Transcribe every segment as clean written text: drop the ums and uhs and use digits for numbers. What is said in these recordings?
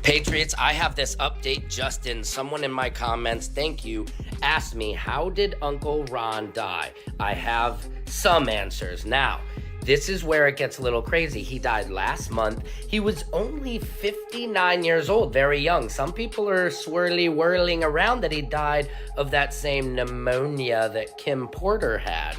Patriots, I have this update just in. Someone in my comments, thank you, asked me, how did Uncle Ron die? I have some answers. Now, this is where it gets a little crazy. He died last month. He was only 59 years old, very young. Some people are whirling around that he died of that same pneumonia that Kim Porter had.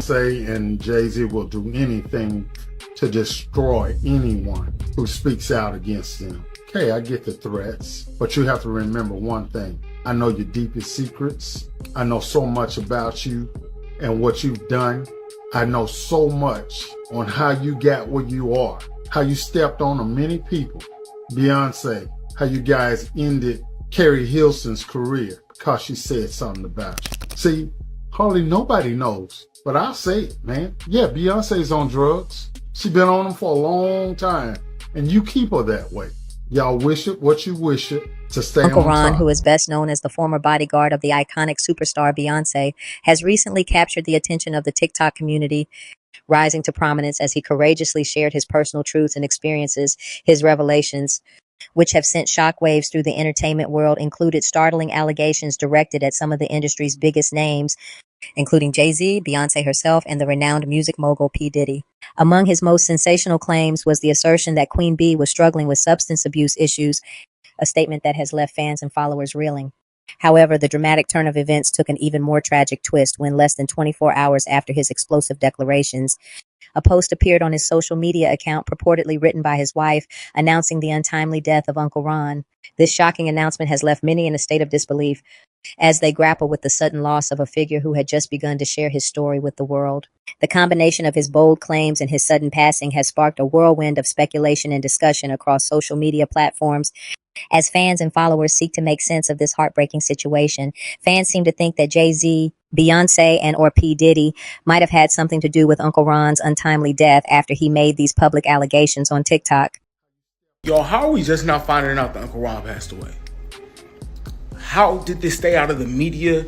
And JayZ will do anything to destroy anyone who speaks out against them. Okay, I get the threats, but you have to remember one thing. I know your deepest secrets. I know so much about you and what you've done. I know so much on how you got where you are, how you stepped on many people. Beyonce, how you guys ended Carrie Hilson's career because she said something about you. See, hardly nobody knows. But I'll say it, man. Yeah, Beyonce's on drugs. She been on them for a long time. And you keep her that way. Y'all wish it what you wish it to stay Uncle on Ron, top. who is best known as the former bodyguard of the iconic superstar Beyonce, has recently captured the attention of the TikTok community, rising to prominence as he courageously shared his personal truths and experiences. His revelations, which have sent shockwaves through the entertainment world, included startling allegations directed at some of the industry's biggest names, including JayZ, Beyonce herself, and the renowned music mogul P. Diddy. Among his most sensational claims was the assertion that Queen Bee was struggling with substance abuse issues, a statement that has left fans and followers reeling. However, the dramatic turn of events took an even more tragic twist when, less than 24 hours after his explosive declarations, a post appeared on his social media account purportedly written by his wife, announcing the untimely death of Uncle Ron. This shocking announcement has left many in a state of disbelief as they grapple with the sudden loss of a figure who had just begun to share his story with the world. The combination of his bold claims and his sudden passing has sparked a whirlwind of speculation and discussion across social media platforms. As fans and followers seek to make sense of this heartbreaking situation, fans seem to think that JayZ, Beyonce, and or P. Diddy might have had something to do with Uncle Ron's untimely death after he made these public allegations on TikTok. Yo, how are we just now finding out that Uncle Ron passed away? How did this stay out of the media?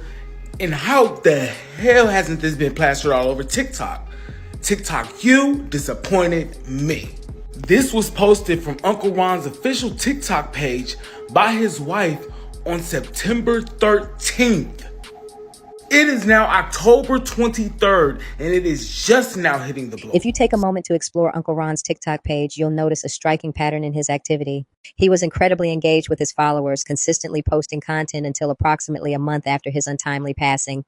And how the hell hasn't this been plastered all over TikTok? TikTok, you disappointed me. This was posted from Uncle Ron's official TikTok page by his wife on September 13th. It is now October 23rd, and it is just now hitting the blog. If you take a moment to explore Uncle Ron's TikTok page, you'll notice a striking pattern in his activity. He was incredibly engaged with his followers, consistently posting content until approximately a month after his untimely passing.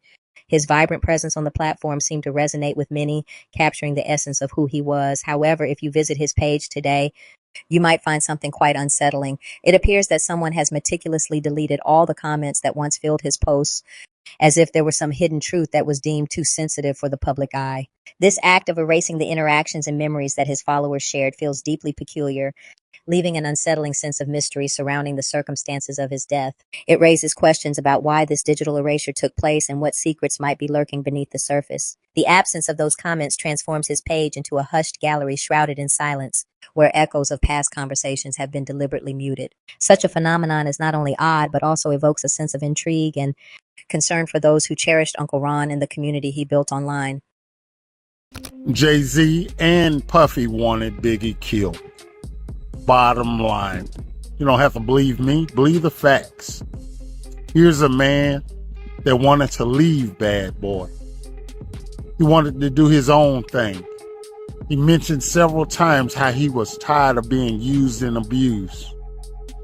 His vibrant presence on the platform seemed to resonate with many, capturing the essence of who he was. However, if you visit his page today, you might find something quite unsettling. It appears that someone has meticulously deleted all the comments that once filled his posts, as if there was some hidden truth that was deemed too sensitive for the public eye. This act of erasing the interactions and memories that his followers shared feels deeply peculiar, leaving an unsettling sense of mystery surrounding the circumstances of his death. It raises questions about why this digital erasure took place and what secrets might be lurking beneath the surface. The absence of those comments transforms his page into a hushed gallery shrouded in silence, where echoes of past conversations have been deliberately muted. Such a phenomenon is not only odd, but also evokes a sense of intrigue and concern for those who cherished Uncle Ron and the community he built online. JayZ and Puffy wanted Biggie killed. Bottom line, you don't have to believe me, believe the facts. Here's a man that wanted to leave Bad Boy. He wanted to do his own thing. He mentioned several times how he was tired of being used and abused,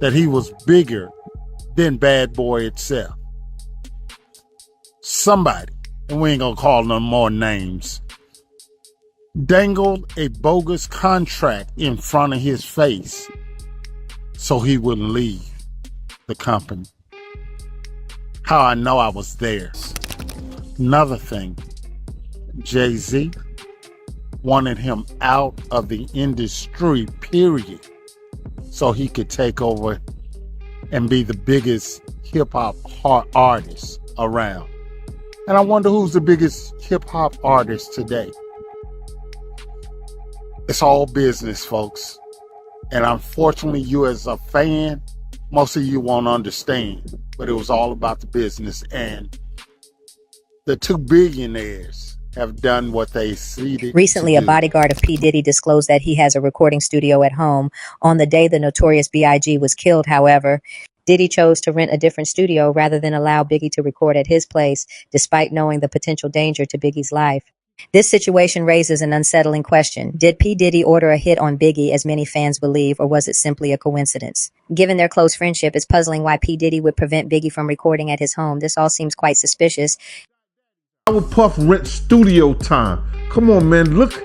that he was bigger than Bad Boy itself. Somebody, and we ain't gonna call no more names, dangled a bogus contract in front of his face so he wouldn't leave the company. How I know I was there. Another thing, JayZ wanted him out of the industry, period, so he could take over and be the biggest hip-hop artist around. And I wonder who's the biggest hip-hop artist today. It's all business, folks. And unfortunately, you as a fan, most of you won't understand. But it was all about the business. And the two billionaires have done what they seeded Recently, to a do. bodyguard of P. Diddy disclosed that he has a recording studio at home. On the day the notorious B.I.G. was killed, however, Diddy chose to rent a different studio rather than allow Biggie to record at his place, despite knowing the potential danger to Biggie's life. This situation raises an unsettling question. Did P. Diddy order a hit on Biggie, as many fans believe, or was it simply a coincidence? Given their close friendship, it's puzzling why P. Diddy would prevent Biggie from recording at his home. This all seems quite suspicious. I would Puff rent studio time. Come on, man. Look,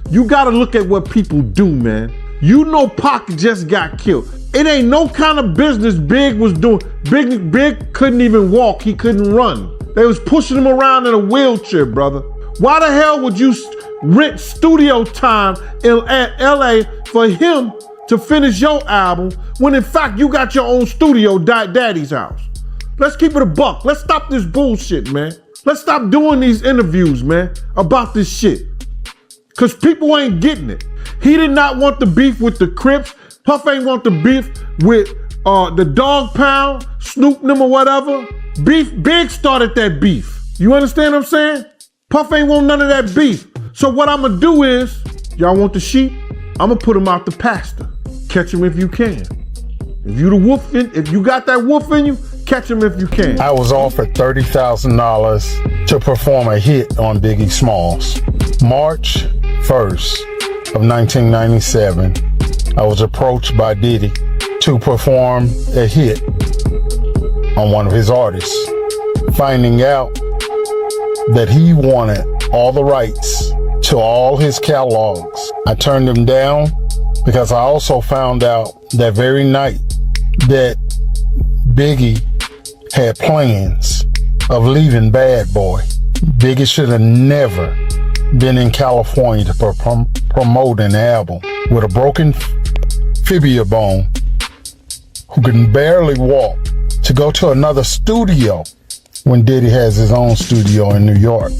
you gotta look at what people do, man. You know Pac just got killed. It ain't no kind of business Big was doing. Big couldn't even walk. He couldn't run. They was pushing him around in a wheelchair, brother. Why the hell would you rent studio time at LA for him to finish your album when in fact you got your own studio Daddy's house? Let's keep it a buck. Let's stop this bullshit, man. Let's stop doing these interviews, man, about this shit. Cause people ain't getting it. He did not want the beef with the Crips. Puff ain't want the beef with the Dog Pound, Snoop them or whatever. Big started that beef. You understand what I'm saying? Puff ain't want none of that beef. So what I'm gonna do is, y'all want the sheep? I'm gonna put them out the pasture. Catch them if you can. If you the wolf, if you got that wolf in you, catch them if you can. I was offered $30,000 to perform a hit on Biggie Smalls. March 1st of 1997, I was approached by Diddy to perform a hit on one of his artists. Finding out that he wanted all the rights to all his catalogs, I turned him down because I also found out that very night that Biggie had plans of leaving Bad Boy. Biggie should have never been in California to promote an album with a broken fibula bone, who can barely walk, to go to another studio when Diddy has his own studio in New York.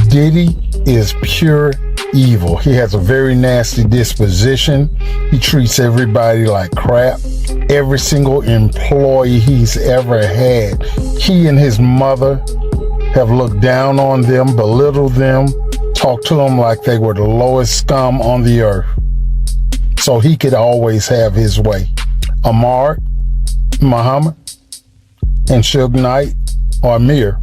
Diddy is pure evil. He has a very nasty disposition. He treats everybody like crap. Every single employee he's ever had, he and his mother have looked down on them, belittled them, talked to them like they were the lowest scum on the earth, so he could always have his way. Amar, Muhammad, and Suge Knight, or Amir,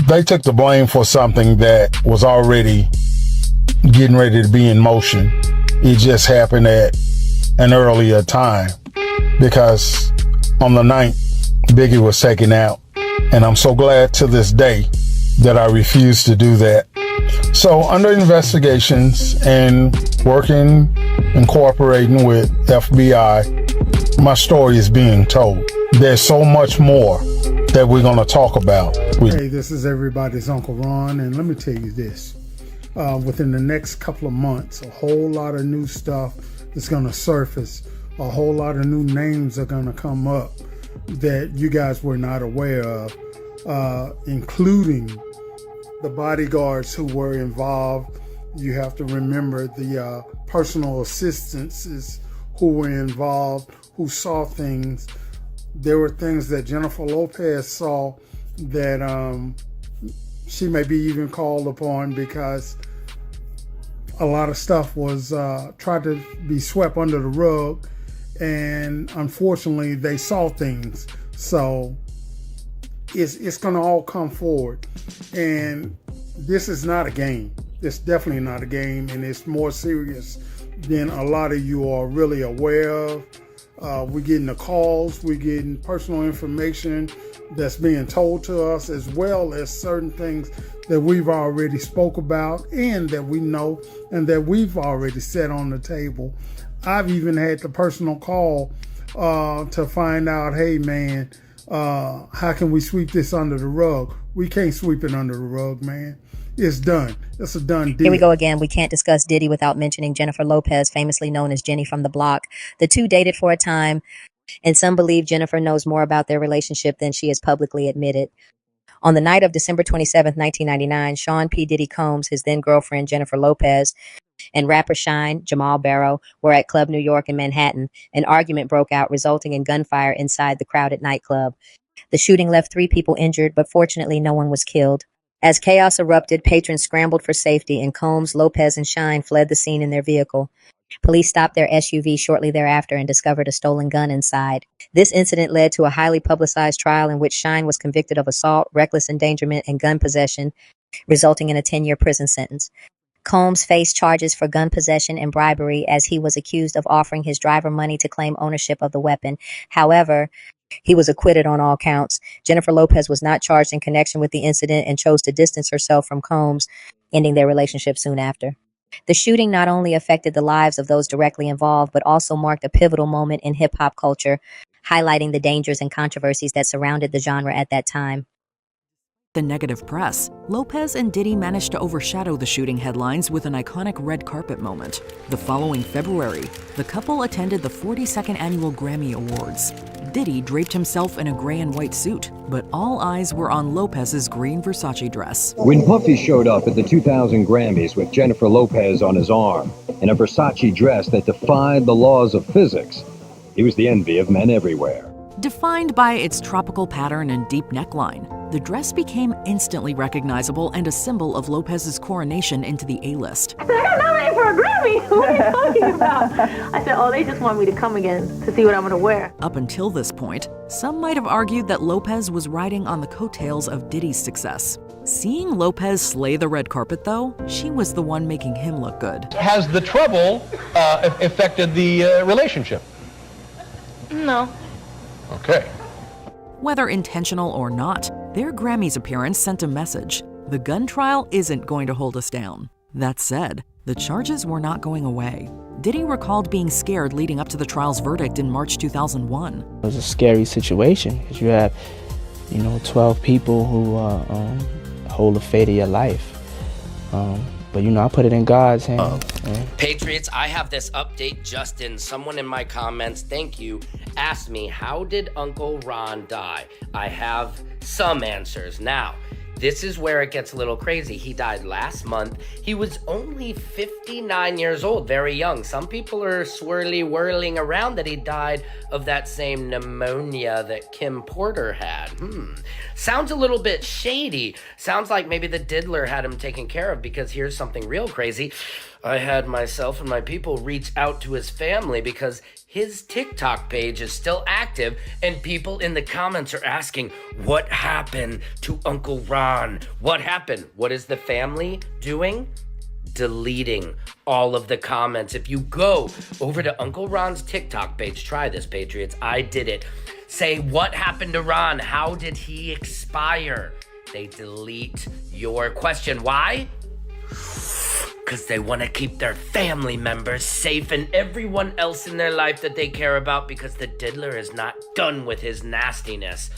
they took the blame for something that was already getting ready to be in motion. It just happened at an earlier time, because on the 9th, Biggie was taken out. And I'm so glad to this day that I refused to do that. So under investigations and working and cooperating with FBI, my story is being told. There's so much more that we're going to talk about. Hey, this is everybody's Uncle Ron, and let me tell you this. Within the next couple of months, a whole lot of new stuff is going to surface. A whole lot of new names are going to come up that you guys were not aware of, including the bodyguards who were involved. You have to remember the personal assistants who were involved, who saw things. There were things that Jennifer Lopez saw that she may be even called upon, because a lot of stuff was tried to be swept under the rug, and unfortunately they saw things. So it's going to all come forward, and this is not a game. It's definitely not a game, and it's more serious than a lot of you are really aware of. We're getting the calls, we're getting personal information that's being told to us, as well as certain things that we've already spoke about and that we know and that we've already set on the table. I've even had the personal call to find out, hey man, how can we sweep this under the rug? We can't sweep it under the rug, man. It's done. It's a done deal. Here we go again. We can't discuss Diddy without mentioning Jennifer Lopez, famously known as Jenny from the Block. The two dated for a time, and some believe Jennifer knows more about their relationship than she has publicly admitted. On the night of December 27th, 1999, Sean P. Diddy Combs, his then-girlfriend Jennifer Lopez, and rapper Shine, Jamal Barrow, were at Club New York in Manhattan. An argument broke out, resulting in gunfire inside the crowded nightclub. The shooting left 3 people injured, but fortunately no one was killed. As chaos erupted, patrons scrambled for safety, and Combs, Lopez, and Shine fled the scene in their vehicle. Police stopped their SUV shortly thereafter and discovered a stolen gun inside. This incident led to a highly publicized trial in which Shine was convicted of assault, reckless endangerment, and gun possession, resulting in a 10-year prison sentence. Combs faced charges for gun possession and bribery as he was accused of offering his driver money to claim ownership of the weapon. However, he was acquitted on all counts. Jennifer Lopez was not charged in connection with the incident and chose to distance herself from Combs, ending their relationship soon after. The shooting not only affected the lives of those directly involved, but also marked a pivotal moment in hip-hop culture, highlighting the dangers and controversies that surrounded the genre at that time. The negative press, Lopez and Diddy managed to overshadow the shooting headlines with an iconic red carpet moment. The following February, the couple attended the 42nd Annual Grammy Awards. Diddy draped himself in a gray and white suit, but all eyes were on Lopez's green Versace dress. When Puffy showed up at the 2000 Grammys with Jennifer Lopez on his arm in a Versace dress that defied the laws of physics, he was the envy of men everywhere. Defined by its tropical pattern and deep neckline, the dress became instantly recognizable and a symbol of Lopez's coronation into the A-list. I said, I got nominated for a Grammy. What are you talking about? I said, oh, they just want me to come again to see what I'm going to wear. Up until this point, some might have argued that Lopez was riding on the coattails of Diddy's success. Seeing Lopez slay the red carpet, though, she was the one making him look good. Has the trouble affected the relationship? No. Okay. Whether intentional or not, their Grammys appearance sent a message. The gun trial isn't going to hold us down. That said, the charges were not going away. Diddy recalled being scared leading up to the trial's verdict in March 2001. It was a scary situation because you have, 12 people who hold the fate of your life. But I put it in God's hands. Patriots, I have this update just in. Someone in my comments, thank you, asked me, how did Uncle Ron die? I have some answers. Now, this is where it gets a little crazy. He died last month. He was only 59 years old, very young. Some people are whirling around that he died of that same pneumonia that Kim Porter had. Sounds a little bit shady. Sounds like maybe the diddler had him taken care of, because here's something real crazy. I had myself and my people reach out to his family because his TikTok page is still active, and people in the comments are asking, what happened to Uncle Ron? What happened? What is the family doing? Deleting all of the comments. If you go over to Uncle Ron's TikTok page, try this, Patriots. I did it. Say, what happened to Ron? How did he expire? They delete your question. Why? Because they want to keep their family members safe and everyone else in their life that they care about, because the diddler is not done with his nastiness.